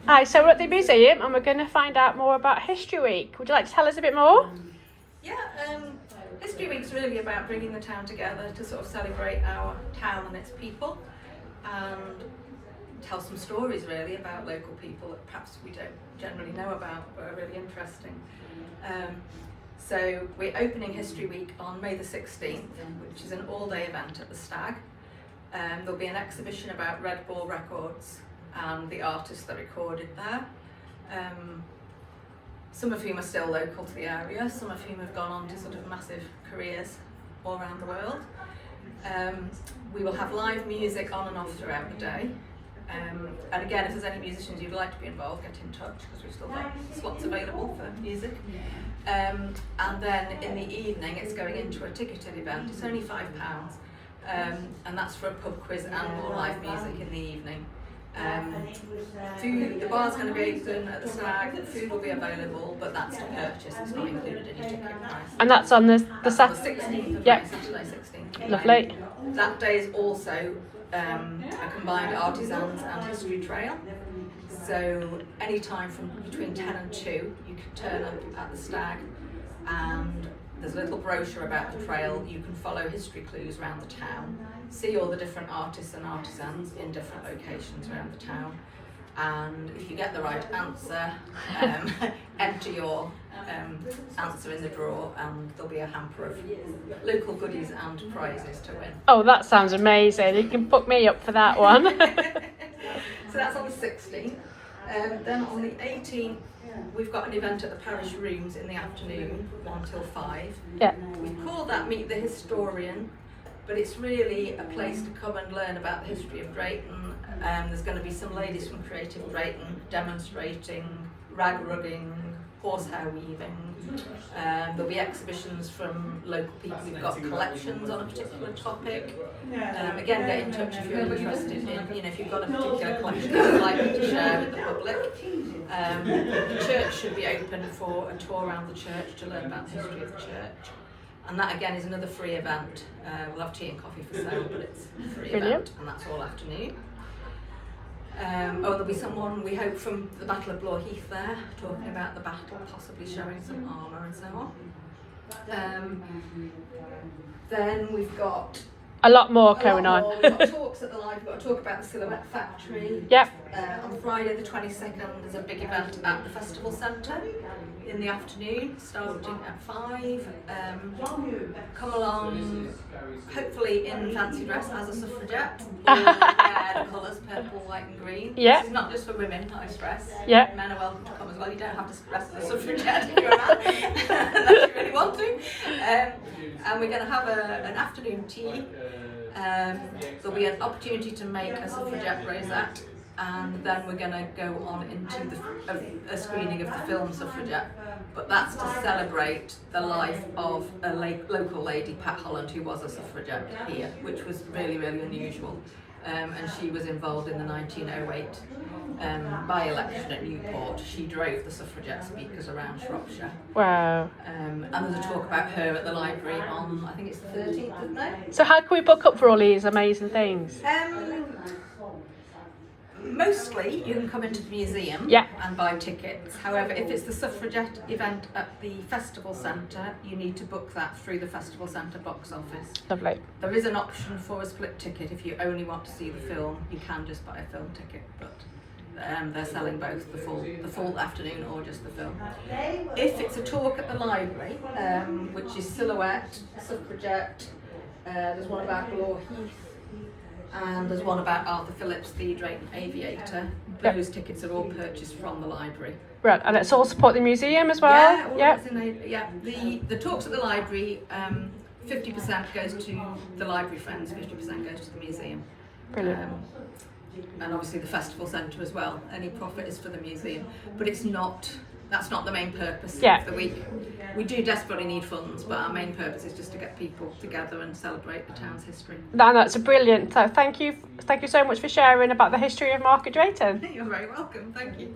Hi, so we're at the museum and we're going to find out more about History Week. Would you like to tell us a bit more? Yeah, History Week's really about bringing the town together to sort of celebrate our town and its people and tell some stories really about local people that perhaps we don't generally know about but are really interesting. So we're opening History Week on May the 16th, which is an all-day event at the Stag. There'll be an exhibition about Red Ball Records and the artists that recorded there. Some of whom are still local to the area, some of whom have gone on to sort of massive careers all around the world. We will have live music on and off throughout the day. And again, if there's any musicians you'd like to be involved, get in touch because we've still got slots available for music. And then in the evening, it's going into a ticketed event. It's only £5, and that's for a pub quiz and more live music in the evening. Food, the bar's going to be open at the Stag, the food will be available, but that's to purchase, it's not included in your ticket price. And that's on the That's on the 16th of May, Saturday 16th. Lovely. That day is also a combined artisans and history trail. So any time from between 10 and 2 you can turn up at the Stag, and there's a little brochure about the trail. You can follow history clues around the town, see all the different artists and artisans in different locations around the town, and if you get the right answer, enter your answer in the draw, and there'll be a hamper of local goodies and prizes to win. Oh, that sounds amazing. You can book me up for that one. So that's on the 16th. Then on the 18th, we've got an event at the parish rooms in the afternoon, 1 till 5. Yeah. We call that Meet the Historian, but it's really a place to come and learn about the history of Drayton. There's going to be some ladies from Creative Drayton demonstrating rag rugging, horsehair weaving. There'll be exhibitions from local people who've got collections on a particular topic. Again, get in touch if you're interested in, if you've got a particular collection you'd like to share with the public. The church should be open for a tour around the church to learn about the history of the church. And that again is another free event. We'll have tea and coffee for sale, but it's a free event, and that's all afternoon. There'll be someone, we hope, from the Battle of Blore Heath there, talking about the battle, possibly showing some armour and so on. Then we've got A lot more going on. We've got talks at the live. We've got a talk about the Silhouette Factory. Yep. On Friday the 22nd, there's a big event at the Festival Centre in the afternoon, starting at 5. Come along, hopefully in fancy dress as a suffragette, or the colours purple, white and green. Yeah. This is not just for women, nice dress. Yeah. Men are welcome to come as well. You don't have to dress as a suffragette if you're a man, unless you really want to. And we're going to have an afternoon tea. There'll be an opportunity to make a suffragette rosette, and then we're going to go on into a screening of the film Suffragette, but that's to celebrate the life of a local lady, Pat Holland, who was a suffragette here, which was really, really unusual. And she was involved in the 1908 by-election at Newport. She drove the suffragette speakers around Shropshire. Wow. And there's a talk about her at the library on, I think it's the 13th of May. So how can we book up for all these amazing things? Mostly you can come into the museum and buy tickets. However, if it's the suffragette event at the Festival Centre, you need to book that through the Festival Centre box office. Lovely. There is an option for a split ticket. If you only want to see the film, you can just buy a film ticket, but they're selling both the full afternoon or just the film. If it's a talk at the library, which is Silhouette, Suffragette, there's one about Blore Heath, and there's one about Arthur Phillips, the Drayton aviator. Those tickets are all purchased from the library. Right, and it's all support the museum as well? The talks at the library, 50% goes to the library friends, 50% goes to the museum. Brilliant. And obviously the Festival Centre as well. Any profit is for the museum, but that's not the main purpose of the week. We do desperately need funds, but our main purpose is just to get people together and celebrate the town's history. That's a brilliant. So thank you so much for sharing about the history of Market Drayton. You're very welcome. Thank you.